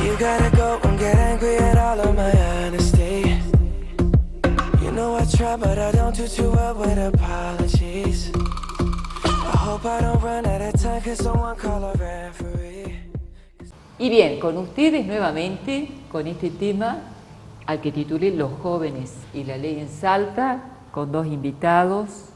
You gotta go and get angry at all of my honesty. You know I try, but I don't do too well with apologies. I hope I don't run out of time, cause someone call a referee. Y bien, con ustedes nuevamente, con este tema al que titulé Los jóvenes y la ley en Salta, con dos invitados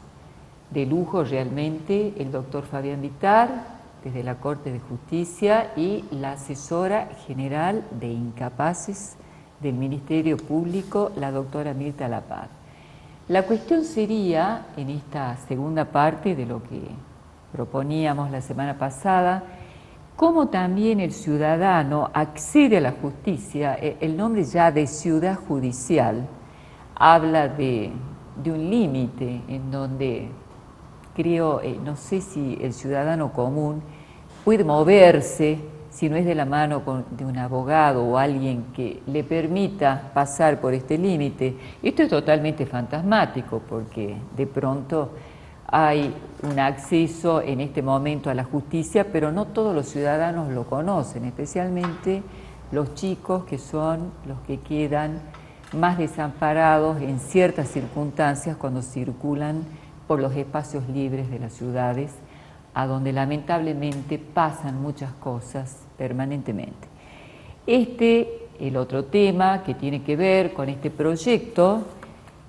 de lujo realmente, el doctor Fabián Vittar, desde la Corte de Justicia, y la asesora general de Incapaces del Ministerio Público, la doctora Mirta Lapad. La cuestión sería, en esta segunda parte de lo que proponíamos la semana pasada, cómo también el ciudadano accede a la justicia. El nombre ya de ciudad judicial habla de un límite en donde creo, no sé si el ciudadano común puede moverse si no es de la mano de un abogado o alguien que le permita pasar por este límite. Esto es totalmente fantasmático porque de pronto hay un acceso en este momento a la justicia, pero no todos los ciudadanos lo conocen, especialmente los chicos que son los que quedan más desamparados en ciertas circunstancias cuando circulan por los espacios libres de las ciudades, a donde lamentablemente pasan muchas cosas permanentemente. El otro tema que tiene que ver con este proyecto,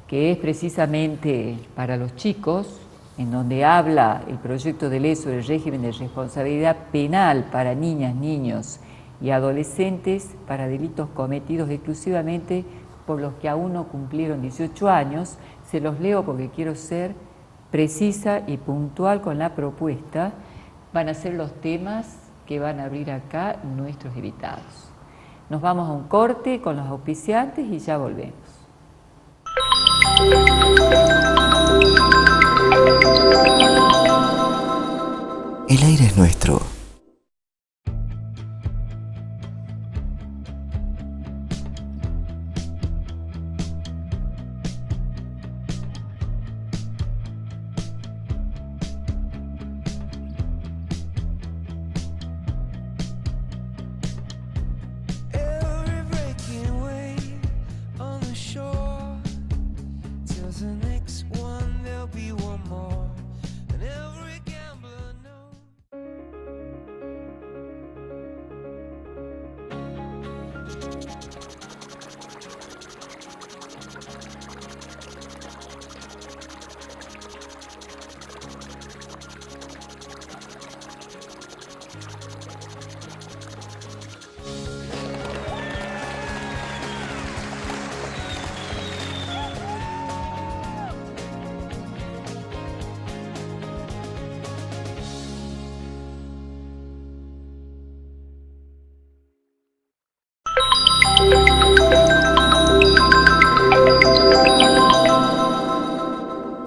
que es precisamente para los chicos, en donde habla el proyecto de ley sobre el régimen de responsabilidad penal para niñas, niños y adolescentes para delitos cometidos exclusivamente por los que aún no cumplieron 18 años. Se los leo porque quiero ser precisa y puntual con la propuesta. Van a ser los temas que van a abrir acá nuestros invitados. Nos vamos a un corte con los auspiciantes y ya volvemos. El aire es nuestro.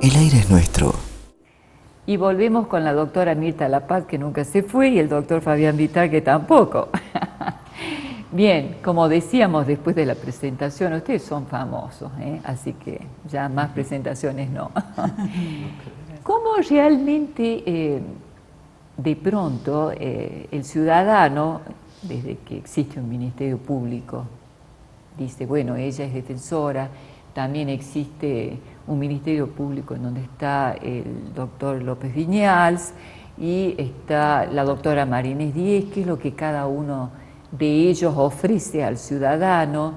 El aire es nuestro. Y volvemos con la doctora Mirta Lapad, que nunca se fue, y el doctor Fabián Vittar, que tampoco. Bien, como decíamos después de la presentación, ustedes son famosos, así que ya más presentaciones no. ¿Cómo realmente de pronto el ciudadano, desde que existe un ministerio público, dice, bueno, ella es defensora, también existe un ministerio público en donde está el doctor López Viñals y está la doctora Marinés Díez, que es lo que cada uno de ellos ofrece al ciudadano.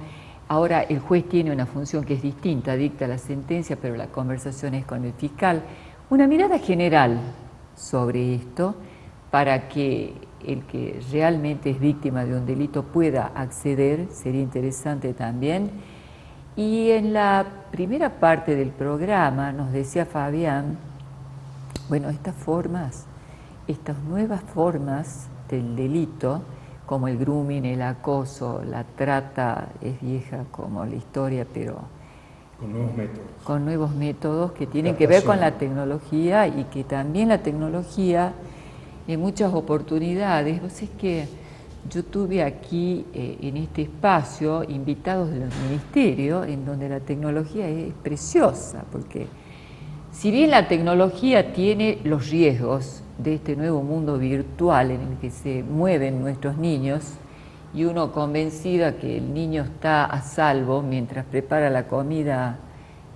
Ahora el juez tiene una función que es distinta, dicta la sentencia, pero la conversación es con el fiscal. Una mirada general sobre esto para que el que realmente es víctima de un delito pueda acceder, sería interesante también. Y en la primera parte del programa nos decía Fabián, bueno, estas nuevas formas del delito, como el grooming, el acoso, la trata, es vieja como la historia, pero con nuevos métodos que tienen que ver con la tecnología y que también la tecnología en muchas oportunidades, pues es que yo tuve aquí en este espacio invitados de los ministerios en donde la tecnología es preciosa, porque si bien la tecnología tiene los riesgos de este nuevo mundo virtual en el que se mueven nuestros niños y uno convencida que el niño está a salvo mientras prepara la comida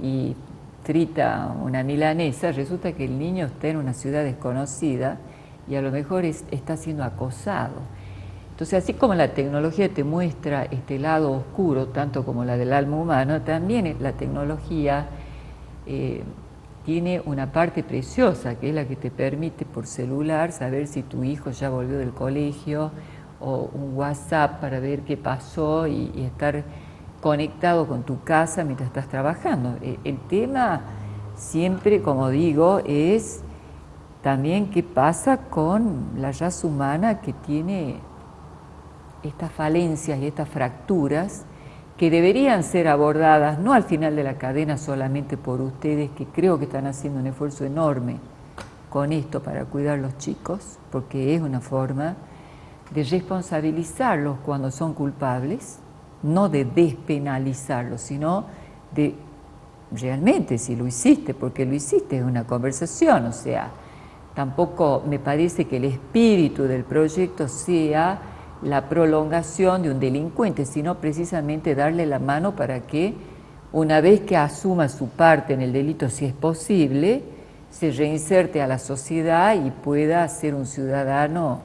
y frita una milanesa, resulta que el niño está en una ciudad desconocida y a lo mejor está siendo acosado. Entonces, así como la tecnología te muestra este lado oscuro, tanto como la del alma humana, también la tecnología tiene una parte preciosa, que es la que te permite por celular saber si tu hijo ya volvió del colegio, o un WhatsApp para ver qué pasó y estar conectado con tu casa mientras estás trabajando. El tema siempre, como digo, es también qué pasa con la raza humana que tiene estas falencias y estas fracturas que deberían ser abordadas no al final de la cadena solamente por ustedes, que creo que están haciendo un esfuerzo enorme con esto para cuidar a los chicos, porque es una forma de responsabilizarlos cuando son culpables, no de despenalizarlos, sino de realmente si lo hiciste, porque lo hiciste, es una conversación, o sea, tampoco me parece que el espíritu del proyecto sea la prolongación de un delincuente, sino precisamente darle la mano para que una vez que asuma su parte en el delito, si es posible, se reinserte a la sociedad y pueda ser un ciudadano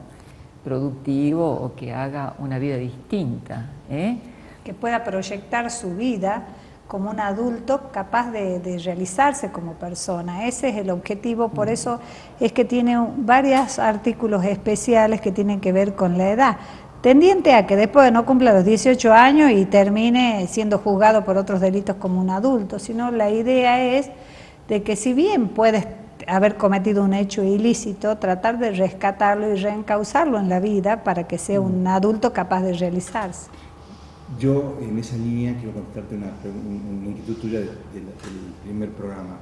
productivo o que haga una vida distinta, que pueda proyectar su vida como un adulto capaz de realizarse como persona. Ese es el objetivo, por eso es que tiene varios artículos especiales que tienen que ver con la edad, tendiente a que después de no cumpla los 18 años y termine siendo juzgado por otros delitos como un adulto, sino la idea es de que si bien puedes haber cometido un hecho ilícito, tratar de rescatarlo y reencauzarlo en la vida para que sea un adulto capaz de realizarse. Yo en esa línea quiero contestarte una inquietud tuya del primer programa.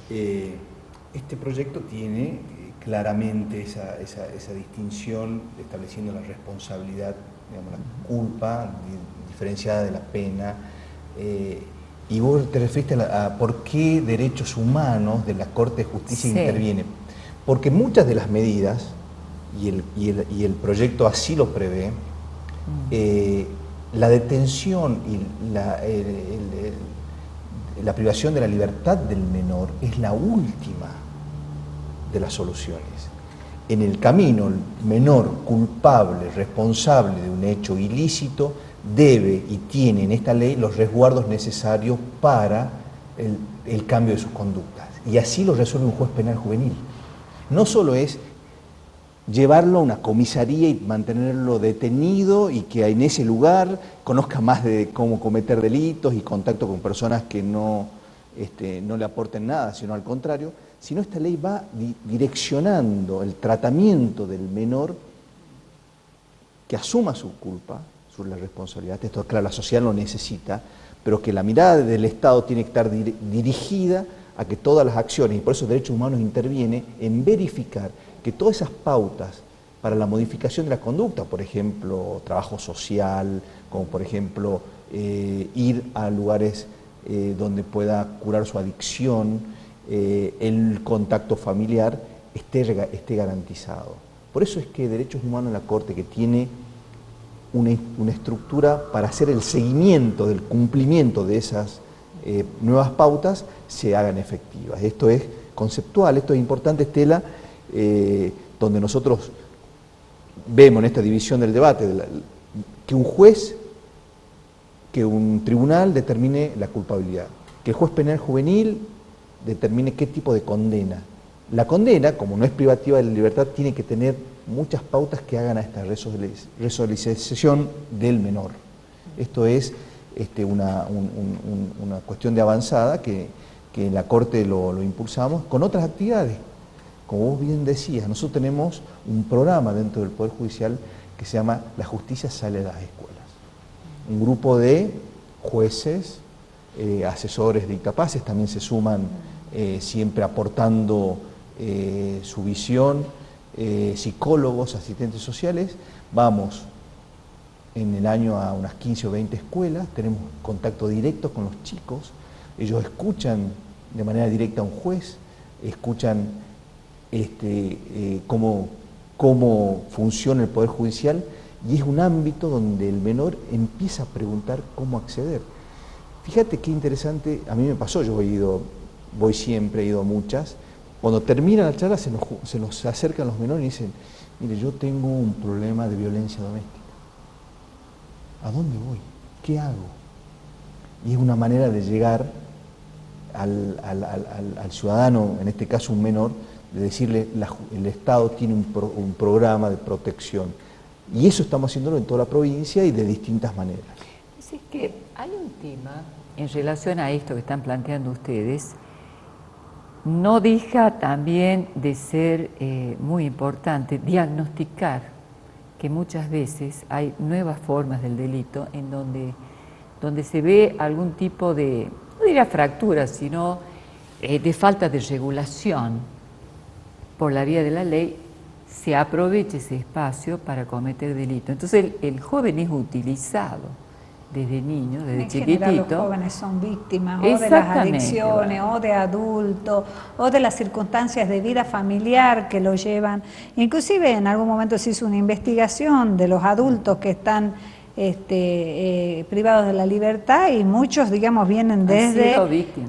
Este proyecto tiene claramente esa distinción estableciendo la responsabilidad, digamos, la culpa diferenciada de la pena. Y vos te referiste a por qué derechos humanos de la Corte de Justicia interviene. Porque muchas de las medidas, y el proyecto así lo prevé, la detención y la privación de la libertad del menor es la última de las soluciones. En el camino, el menor culpable, responsable de un hecho ilícito, debe y tiene en esta ley los resguardos necesarios para el cambio de sus conductas. Y así lo resuelve un juez penal juvenil. No solo es llevarlo a una comisaría y mantenerlo detenido y que en ese lugar conozca más de cómo cometer delitos y contacto con personas que no le aporten nada, sino al contrario, sino esta ley va direccionando el tratamiento del menor que asuma su culpa, la responsabilidad. Esto, claro, la sociedad lo necesita, pero que la mirada del Estado tiene que estar dirigida a que todas las acciones, y por eso Derechos Humanos interviene en verificar que todas esas pautas para la modificación de la conducta, por ejemplo, trabajo social, como por ejemplo ir a lugares donde pueda curar su adicción, el contacto familiar, esté garantizado. Por eso es que Derechos Humanos en la Corte, que tiene una estructura para hacer el seguimiento del cumplimiento de esas nuevas pautas, se hagan efectivas. Esto es conceptual, esto es importante, Estela, donde nosotros vemos en esta división del debate que un juez, que un tribunal determine la culpabilidad, que el juez penal juvenil determine qué tipo de condena. La condena, como no es privativa de la libertad, tiene que tener muchas pautas que hagan a esta resocialización del menor. Esto es una cuestión de avanzada que en la Corte lo impulsamos con otras actividades. Como vos bien decías, nosotros tenemos un programa dentro del Poder Judicial que se llama La Justicia sale a las escuelas. Un grupo de jueces, asesores de incapaces, también se suman siempre aportando su visión, psicólogos, asistentes sociales. Vamos en el año a unas 15 o 20 escuelas, tenemos contacto directo con los chicos, ellos escuchan de manera directa a un juez, escuchan cómo funciona el Poder Judicial y es un ámbito donde el menor empieza a preguntar cómo acceder. Fíjate qué interesante, a mí me pasó, yo voy siempre, he ido a muchas, cuando termina la charla se nos acercan los menores y dicen, mire, yo tengo un problema de violencia doméstica. ¿A dónde voy? ¿Qué hago? Y es una manera de llegar al ciudadano, en este caso un menor, de decirle, el Estado tiene un programa de protección. Y eso estamos haciéndolo en toda la provincia y de distintas maneras. Es que hay un tema en relación a esto que están planteando ustedes, no deja también de ser muy importante diagnosticar que muchas veces hay nuevas formas del delito en donde se ve algún tipo de, no diría fractura, sino de falta de regulación por la vía de la ley, se aprovecha ese espacio para cometer delito. Entonces el joven es utilizado desde niño, desde chiquitito. En general los jóvenes son víctimas o de las adicciones, o de adultos, o de las circunstancias de vida familiar que lo llevan. Inclusive en algún momento se hizo una investigación de los adultos que están privados de la libertad y muchos, digamos, vienen desde...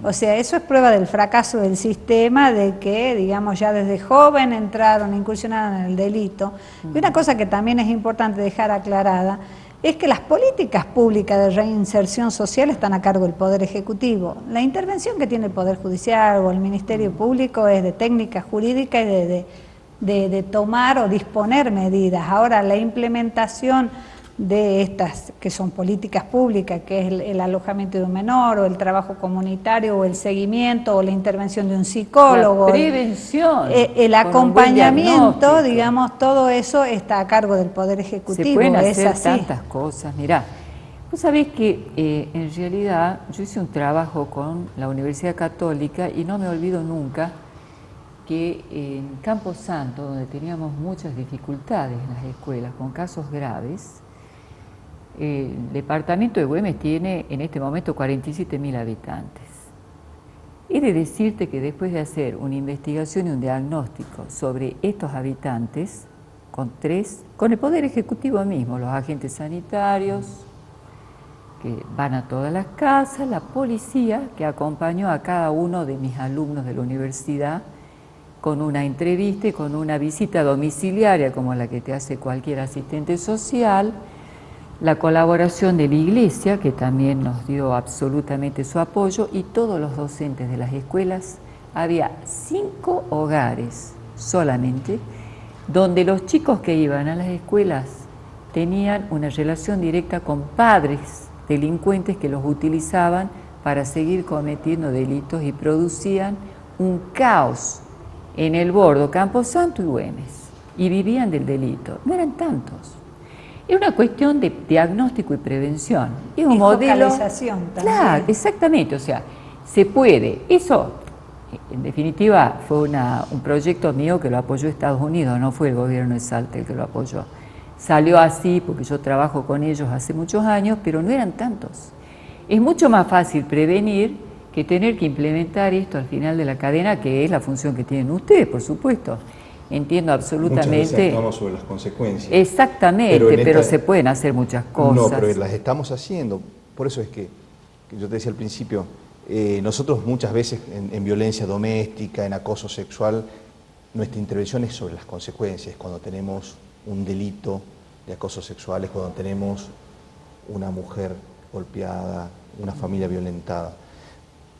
O sea, eso es prueba del fracaso del sistema, de que, digamos, ya desde joven entraron, incursionaron en el delito. Y una cosa que también es importante dejar aclarada, es que las políticas públicas de reinserción social están a cargo del Poder Ejecutivo. La intervención que tiene el Poder Judicial o el Ministerio Público es de técnica jurídica y de tomar o disponer medidas. Ahora, la implementación de estas que son políticas públicas, que es el alojamiento de un menor, o el trabajo comunitario, o el seguimiento, o la intervención de un psicólogo, la prevención, el acompañamiento, digamos, todo eso está a cargo del Poder Ejecutivo. Se pueden hacer tantas cosas. Mirá, vos sabés que en realidad yo hice un trabajo con la Universidad Católica y no me olvido nunca que en Campo Santo, donde teníamos muchas dificultades en las escuelas con casos graves, el departamento de Güemes tiene en este momento 47.000 habitantes. He de decirte que después de hacer una investigación y un diagnóstico sobre estos habitantes, con el Poder Ejecutivo mismo, los agentes sanitarios que van a todas las casas, la policía que acompañó a cada uno de mis alumnos de la universidad con una entrevista y con una visita domiciliaria como la que te hace cualquier asistente social, la colaboración de la Iglesia, que también nos dio absolutamente su apoyo, y todos los docentes de las escuelas. Había 5 hogares solamente, donde los chicos que iban a las escuelas tenían una relación directa con padres delincuentes que los utilizaban para seguir cometiendo delitos y producían un caos en el Bordo, Campo Santo y Güemes, y vivían del delito. No eran tantos. Es una cuestión de diagnóstico y prevención. Es un modelo. Focalización también. Claro, exactamente. O sea, se puede. Eso, en definitiva, fue un proyecto mío que lo apoyó Estados Unidos, no fue el gobierno de Salta el que lo apoyó. Salió así porque yo trabajo con ellos hace muchos años, pero no eran tantos. Es mucho más fácil prevenir que tener que implementar esto al final de la cadena, que es la función que tienen ustedes, por supuesto. Entiendo absolutamente. Muchas veces actuamos sobre las consecuencias. Exactamente, pero se pueden hacer muchas cosas. No, pero las estamos haciendo. Por eso es que yo te decía al principio, nosotros muchas veces en violencia doméstica, en acoso sexual, nuestra intervención es sobre las consecuencias. Cuando tenemos un delito de acoso sexual, es cuando tenemos una mujer golpeada, una familia violentada.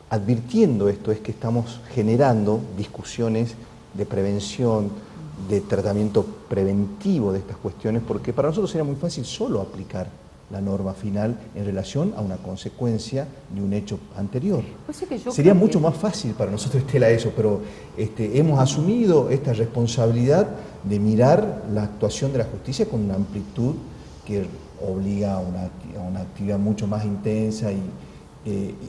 Advirtiendo esto es que estamos generando discusiones de prevención, de tratamiento preventivo de estas cuestiones, porque para nosotros sería muy fácil solo aplicar la norma final en relación a una consecuencia de un hecho anterior. Sería mucho más fácil para nosotros, Estela, eso, pero hemos asumido esta responsabilidad de mirar la actuación de la justicia con una amplitud que obliga a una actividad mucho más intensa y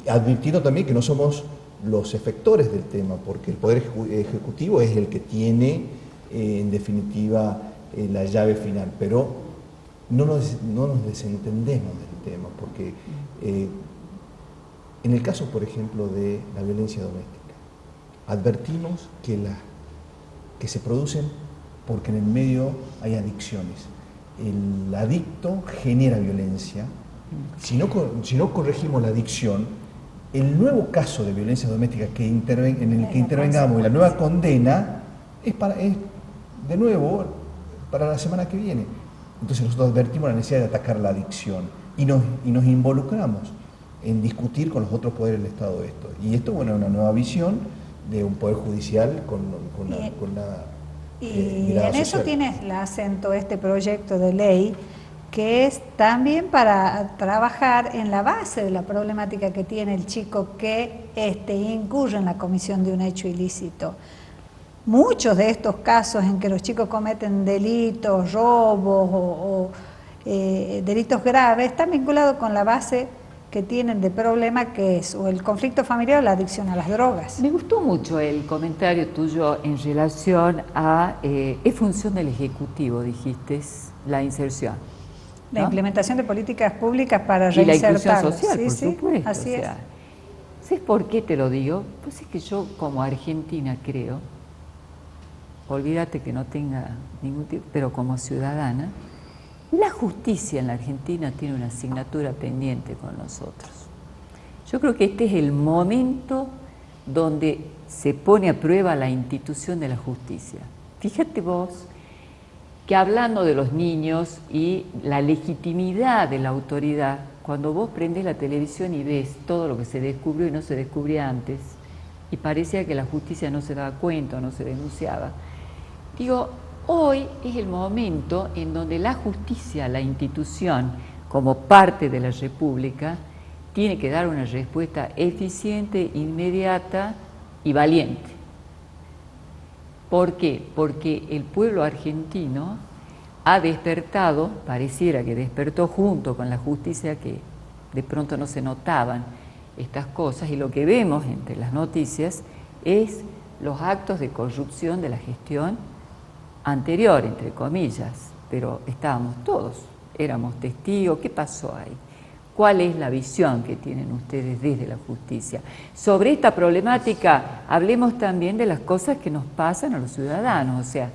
advirtiendo también que no somos los efectores del tema, porque el Poder Ejecutivo es el que tiene, en definitiva, la llave final, pero no nos desentendemos del tema, porque en el caso, por ejemplo, de la violencia doméstica, advertimos que se producen porque en el medio hay adicciones. el adicto genera violencia. Si no corregimos la adicción, el nuevo caso de violencia doméstica en el que intervengamos y la nueva condena es de nuevo para la semana que viene. Entonces nosotros advertimos la necesidad de atacar la adicción y nos involucramos en discutir con los otros poderes del Estado de esto. Y esto, bueno, es una nueva visión de un poder judicial con una mirada en eso social. tiene el acento este proyecto de ley, que es también para trabajar en la base de la problemática que tiene el chico que incurre en la comisión de un hecho ilícito. Muchos de estos casos en que los chicos cometen delitos, robos o delitos graves, están vinculados con la base que tienen de problema, que es o el conflicto familiar o la adicción a las drogas. Me gustó mucho el comentario tuyo en relación a, es función del Ejecutivo, dijiste, la inserción, ¿no? La implementación de políticas públicas para y la inclusión reinsertarlos. social, Sí, por sí, supuesto. así es. ¿Sabes por qué te lo digo? Pues es que yo como argentina creo, olvídate que no tenga ningún tipo, pero como ciudadana, la justicia en la Argentina tiene una asignatura pendiente con nosotros. Yo creo que este es el momento donde se pone a prueba la institución de la justicia. Fíjate vos que hablando de los niños y la legitimidad de la autoridad, cuando vos prendés la televisión y ves todo lo que se descubrió y no se descubría antes, y parecía que la justicia no se daba cuenta o no se denunciaba, digo, hoy es el momento en donde la justicia, la institución, como parte de la República, tiene que dar una respuesta eficiente, inmediata y valiente. ¿Por qué? Porque el pueblo argentino ha despertado, pareciera que despertó junto con la justicia, que de pronto no se notaban estas cosas, y lo que vemos entre las noticias es los actos de corrupción de la gestión anterior, entre comillas, pero estábamos todos, éramos testigos. ¿Qué pasó ahí? ¿Cuál es la visión que tienen ustedes desde la justicia? Sobre esta problemática, hablemos también de las cosas que nos pasan a los ciudadanos, o sea,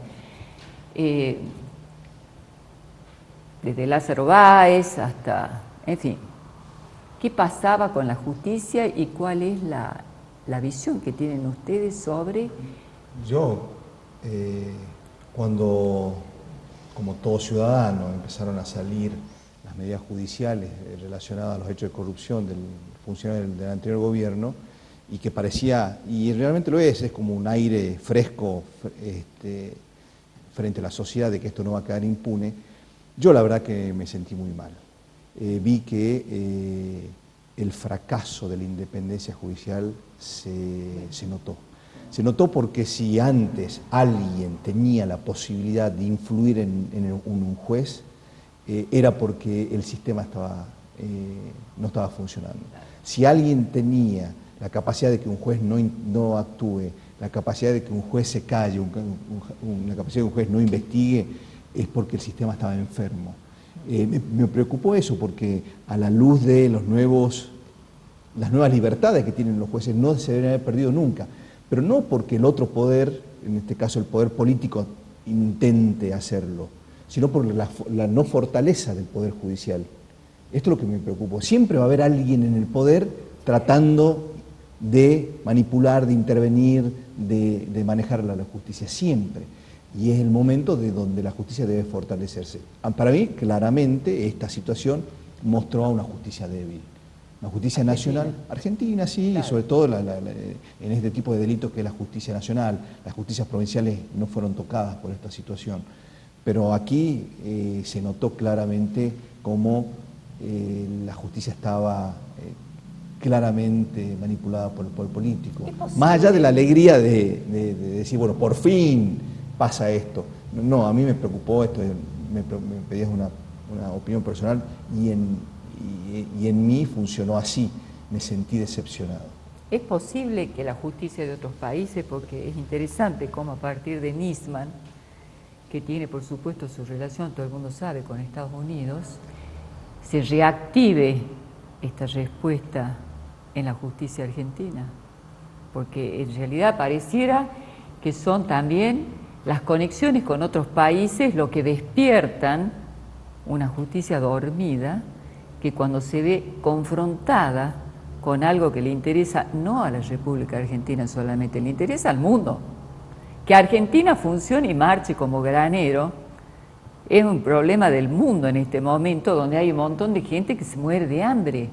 desde Lázaro Báez hasta, en fin, ¿qué pasaba con la justicia y cuál es la visión que tienen ustedes sobre? Yo, cuando, como todo ciudadano, empezaron a salir las medidas judiciales relacionadas a los hechos de corrupción del funcionario del anterior gobierno, y que parecía, y realmente lo es como un aire fresco frente a la sociedad de que esto no va a quedar impune, yo la verdad que me sentí muy mal. Vi que el fracaso de la independencia judicial se notó. Se notó porque si antes alguien tenía la posibilidad de influir en un juez, era porque el sistema no estaba funcionando. Si alguien tenía la capacidad de que un juez no actúe, la capacidad de que un juez se calle, la capacidad de que un juez no investigue, es porque el sistema estaba enfermo. Me preocupó eso porque a la luz de las nuevas libertades que tienen los jueces no se deben haber perdido nunca, pero no porque el otro poder, en este caso el poder político, intente hacerlo, sino por la no fortaleza del Poder Judicial. Esto es lo que me preocupó. Siempre va a haber alguien en el poder tratando de manipular, de intervenir, de manejar la justicia, siempre. Y es el momento de donde la justicia debe fortalecerse. Para mí, claramente, esta situación mostró a una justicia débil. Una justicia nacional, argentina sí, claro. Y sobre todo en este tipo de delitos que es la justicia nacional. Las justicias provinciales no fueron tocadas por esta situación. Pero aquí se notó claramente cómo la justicia estaba claramente manipulada por el poder político. Más allá de la alegría de decir, bueno, por fin pasa esto. No, a mí me preocupó esto, me pedías una opinión personal y en mí funcionó así, me sentí decepcionado. ¿Es posible que la justicia de otros países, porque es interesante cómo a partir de Nisman, que tiene por supuesto su relación, todo el mundo sabe, con Estados Unidos, se reactive esta respuesta en la justicia argentina? Porque en realidad pareciera que son también las conexiones con otros países lo que despiertan una justicia dormida que cuando se ve confrontada con algo que le interesa no a la República Argentina solamente, le interesa al mundo. Que Argentina funcione y marche como granero es un problema del mundo en este momento, donde hay un montón de gente que se muere de hambre,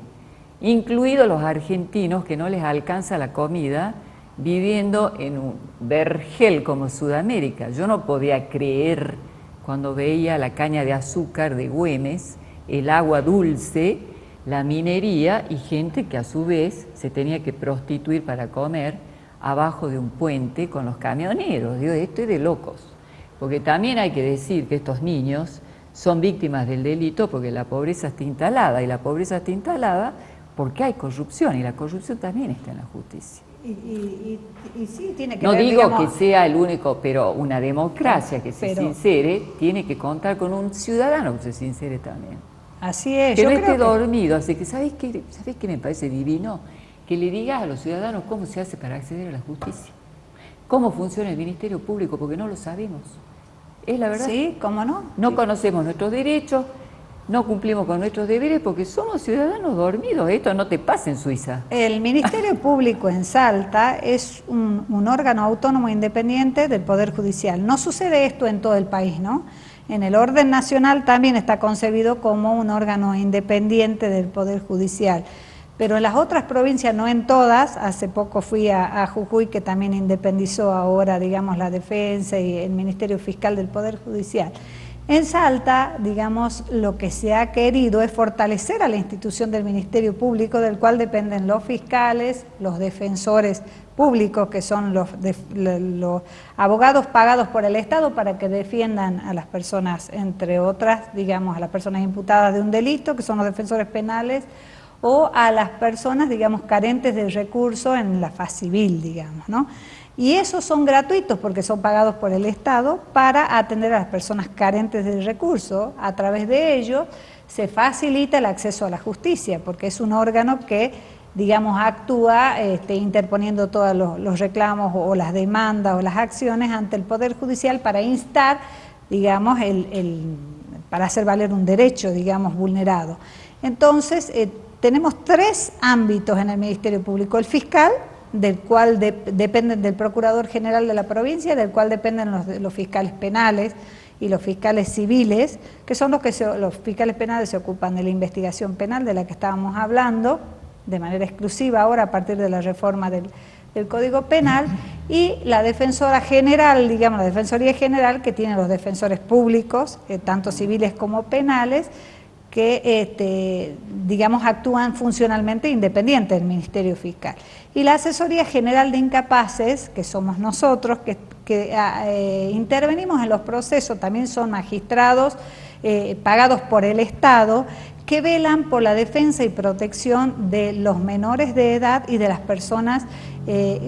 incluidos los argentinos que no les alcanza la comida, viviendo en un vergel como Sudamérica. Yo no podía creer cuando veía la caña de azúcar de Güemes, el agua dulce, la minería y gente que a su vez se tenía que prostituir para comer abajo de un puente con los camioneros. Digo, esto es de locos. Porque también hay que decir que estos niños son víctimas del delito porque la pobreza está instalada, y la pobreza está instalada porque hay corrupción, y la corrupción también está en la justicia. Y sí, tiene que no ver, digo digamos, que sea el único, pero una democracia que se sincere tiene que contar con un ciudadano que se sincere también. Así es. Que yo no creo esté dormido. Así que ¿sabés qué me parece divino? Que le digas a los ciudadanos cómo se hace para acceder a la justicia. Cómo funciona el Ministerio Público, porque no lo sabemos. Es la verdad. Sí, ¿cómo no? No Sí. conocemos nuestros derechos, no cumplimos con nuestros deberes porque somos ciudadanos dormidos. Esto no te pasa en Suiza. El Ministerio Público en Salta es un órgano autónomo independiente del Poder Judicial. No sucede esto en todo el país, ¿no? En el orden nacional también está concebido como un órgano independiente del Poder Judicial. Pero en las otras provincias, no en todas, hace poco fui a Jujuy, que también independizó ahora, digamos, la defensa y el Ministerio Fiscal del Poder Judicial. En Salta, digamos, lo que se ha querido es fortalecer a la institución del Ministerio Público, del cual dependen los fiscales, los defensores públicos, que son los abogados pagados por el Estado para que defiendan a las personas, entre otras, digamos, a las personas imputadas de un delito, que son los defensores penales, o a las personas, digamos, carentes de recursos en la faz civil, digamos, ¿no? Y esos son gratuitos porque son pagados por el Estado para atender a las personas carentes de recursos. A través de ellos se facilita el acceso a la justicia, porque es un órgano que, digamos, actúa interponiendo todos los reclamos o las demandas o las acciones ante el Poder Judicial para instar, digamos, para hacer valer un derecho, digamos, vulnerado. Entonces, tenemos tres ámbitos en el Ministerio Público: el fiscal, del cual dependen del Procurador General de la provincia, del cual dependen los fiscales penales y los fiscales civiles, que son los fiscales penales se ocupan de la investigación penal de la que estábamos hablando, de manera exclusiva ahora a partir de la reforma del Código Penal, y la Defensora General, digamos, la Defensoría General, que tiene los defensores públicos, tanto civiles como penales, que, digamos, actúan funcionalmente independientes del Ministerio Fiscal. Y la Asesoría General de Incapaces, que somos nosotros, que intervenimos en los procesos, también son magistrados pagados por el Estado, que velan por la defensa y protección de los menores de edad y de las personas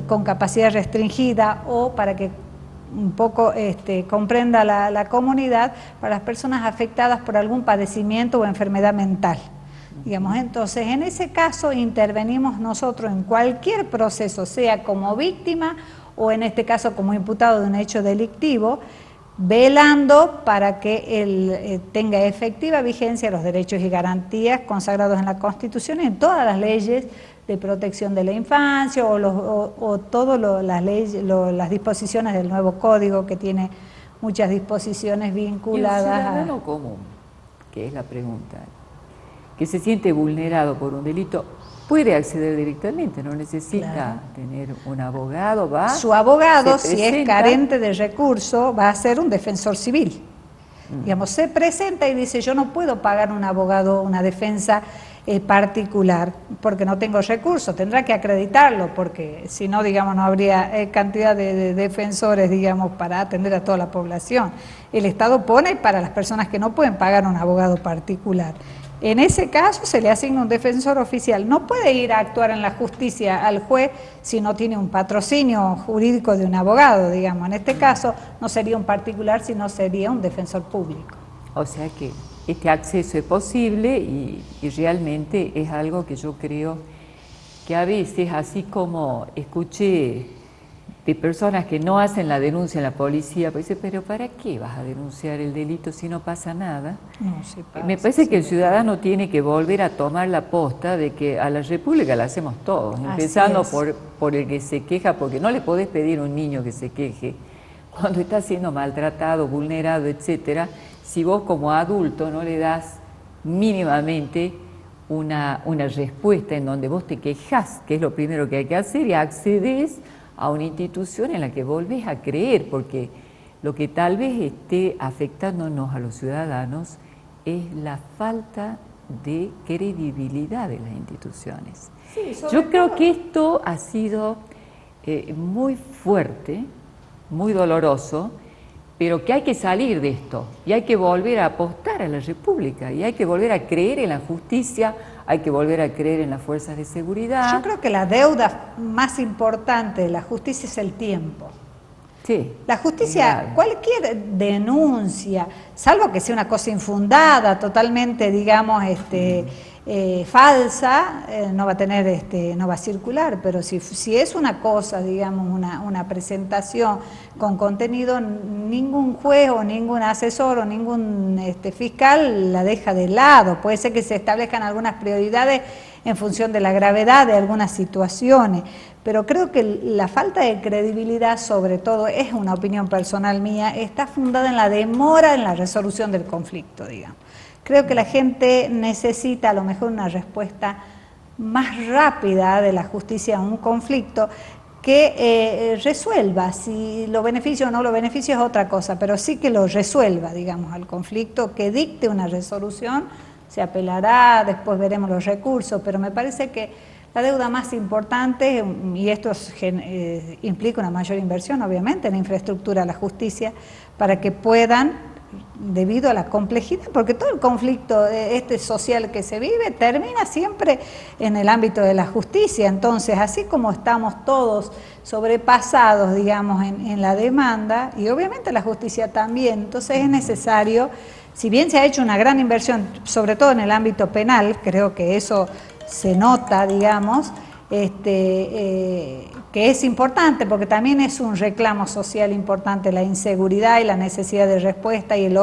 con capacidad restringida, o para que un poco comprenda la comunidad, para las personas afectadas por algún padecimiento o enfermedad mental. Digamos, entonces, en ese caso intervenimos nosotros en cualquier proceso, sea como víctima o en este caso como imputado de un hecho delictivo, velando para que él tenga efectiva vigencia los derechos y garantías consagrados en la Constitución y en todas las leyes de protección de la infancia o todas las leyes, las disposiciones del nuevo código, que tiene muchas disposiciones vinculadas ¿Y el ciudadano común, que es la pregunta, que se siente vulnerado por un delito, puede acceder directamente, no necesita tener un abogado? Va, su abogado, se si es presenta, carente de recursos, va a ser un defensor civil. Digamos, se presenta y dice: yo no puedo pagar un abogado, una defensa particular, porque no tengo recursos. Tendrá que acreditarlo, porque si no, digamos, no habría cantidad de defensores, digamos, para atender a toda la población. El Estado pone para las personas que no pueden pagar un abogado particular. En ese caso se le asigna un defensor oficial. No puede ir a actuar en la justicia al juez si no tiene un patrocinio jurídico de un abogado, digamos. En este caso no sería un particular, sino sería un defensor público. O sea que este acceso es posible y realmente es algo que yo creo que a veces, así como escuché de personas que no hacen la denuncia en la policía, pues dice, pero ¿para qué vas a denunciar el delito si no pasa nada? No, sí pasa, Me parece sí que el pasa. ciudadano tiene que volver a tomar la posta de que a la República la hacemos todos, empezando es. por el que se queja, porque no le podés pedir a un niño que se queje cuando está siendo maltratado, vulnerado, etcétera, si vos como adulto no le das mínimamente una respuesta en donde vos te quejás, que es lo primero que hay que hacer, y accedes a una institución en la que volvés a creer, porque lo que tal vez esté afectándonos a los ciudadanos es la falta de credibilidad de las instituciones. Sí, Yo creo que esto ha sido muy fuerte, muy doloroso, pero que hay que salir de esto y hay que volver a apostar a la República y hay que volver a creer en la justicia, hay que volver a creer en las fuerzas de seguridad. Yo creo que la deuda más importante de la justicia es el tiempo. Sí, La justicia, claro. cualquier denuncia, salvo que sea una cosa infundada, totalmente, digamos, falsa, no va a tener, no va a circular, pero si es una cosa, digamos, una presentación con contenido, ningún juez o ningún asesor o ningún fiscal la deja de lado. Puede ser que se establezcan algunas prioridades en función de la gravedad de algunas situaciones, pero creo que la falta de credibilidad, sobre todo, es una opinión personal mía, está fundada en la demora en la resolución del conflicto, digamos. Creo que la gente necesita a lo mejor una respuesta más rápida de la justicia a un conflicto que resuelva, si lo beneficia o no lo beneficia es otra cosa, pero sí que lo resuelva, digamos, al conflicto, que dicte una resolución, se apelará, después veremos los recursos, pero me parece que la deuda más importante, y esto implica una mayor inversión, obviamente, en la infraestructura de la justicia, para que puedan, debido a la complejidad, porque todo el conflicto social que se vive termina siempre en el ámbito de la justicia. Entonces, así como estamos todos sobrepasados, digamos, en la demanda, y obviamente la justicia también, entonces es necesario, si bien se ha hecho una gran inversión, sobre todo en el ámbito penal, creo que eso se nota, digamos, que es importante porque también es un reclamo social importante, la inseguridad y la necesidad de respuesta y el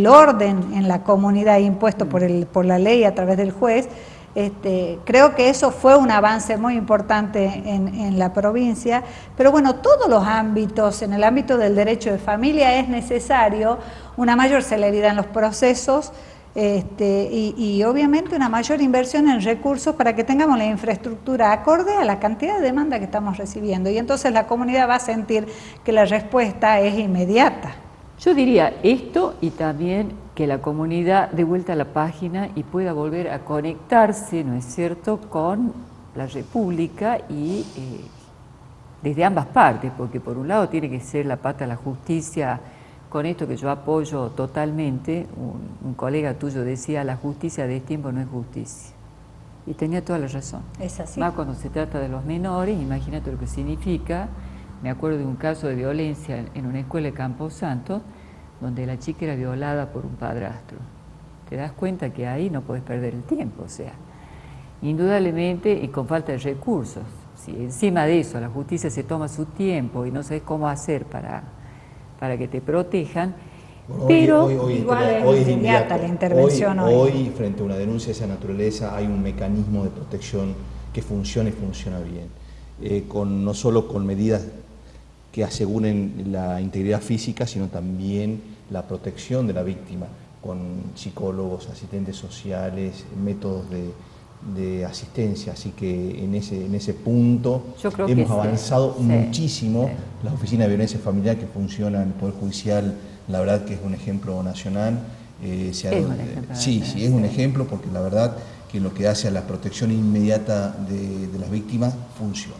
orden en la comunidad impuesto por la ley a través del juez. Creo que eso fue un avance muy importante en la provincia, pero bueno, todos los ámbitos, en el ámbito del derecho de familia es necesario una mayor celeridad en los procesos, y obviamente una mayor inversión en recursos para que tengamos la infraestructura acorde a la cantidad de demanda que estamos recibiendo, y entonces la comunidad va a sentir que la respuesta es inmediata. Yo diría esto, y también que la comunidad dé vuelta a la página y pueda volver a conectarse, ¿no es cierto?, con la República y desde ambas partes, porque por un lado tiene que ser la pata de la justicia. Con esto que yo apoyo totalmente, un colega tuyo decía, la justicia de tiempo no es justicia. Y tenía toda la razón. Es así. Más cuando se trata de los menores, imagínate lo que significa. Me acuerdo de un caso de violencia en una escuela de Camposanto, donde la chica era violada por un padrastro. Te das cuenta que ahí no puedes perder el tiempo, o sea, indudablemente, y con falta de recursos. Si encima de eso la justicia se toma su tiempo y no sabes cómo hacer para que te protejan, Bueno, pero igual es inmediata la intervención hoy, frente a una denuncia de esa naturaleza, hay un mecanismo de protección que funciona y funciona bien, no solo con medidas que aseguren la integridad física, sino también la protección de la víctima, con psicólogos, asistentes sociales, métodos de asistencia, así que en ese punto hemos avanzado muchísimo. Sí. La Oficina de Violencia Familiar que funciona en el Poder Judicial, la verdad que es un ejemplo nacional. Es un ejemplo porque la verdad que lo que hace a la protección inmediata de las víctimas funciona.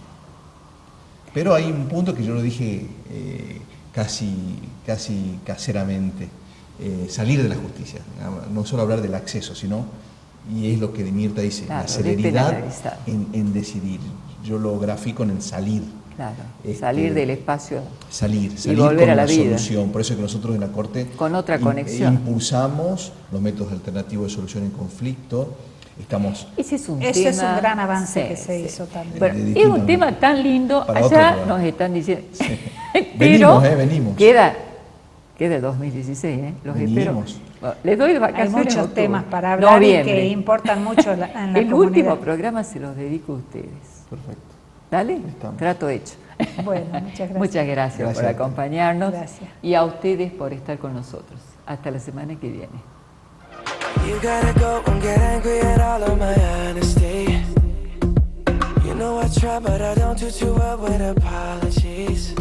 Pero hay un punto que yo lo dije casi caseramente, salir de la justicia, no solo hablar del acceso, sino, y es lo que Mirta dice, claro, la celeridad en decidir. Yo lo grafico en el salir. Claro, salir del espacio salir y volver con a la una vida. Solución. Por eso es que nosotros en la Corte con otra conexión impulsamos los métodos alternativos de solución en conflicto, estamos... Ese es un Eso es tema, un gran avance sí, que se sí. hizo también. Bueno, De es distinto un tema nivel. tan lindo, Para otro allá programa. nos están diciendo, pero Venimos. queda el 2016, ¿eh? Los Venimos. espero. Bueno, les doy Hay vacaciones en muchos octubre. temas para hablar y Noviembre. que importan mucho en la El comunidad. último programa se los dedico a ustedes. Perfecto. ¿Dale? Estamos. Trato hecho. Bueno, muchas gracias. Muchas gracias por Gracias. acompañarnos Gracias. y a ustedes por estar con nosotros. Hasta la semana que viene. You gotta go and get angry at all of my honesty. You know I try, but I don't do too well with apologies.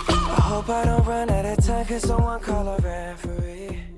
I hope I don't run out of time, cause someone call a referee.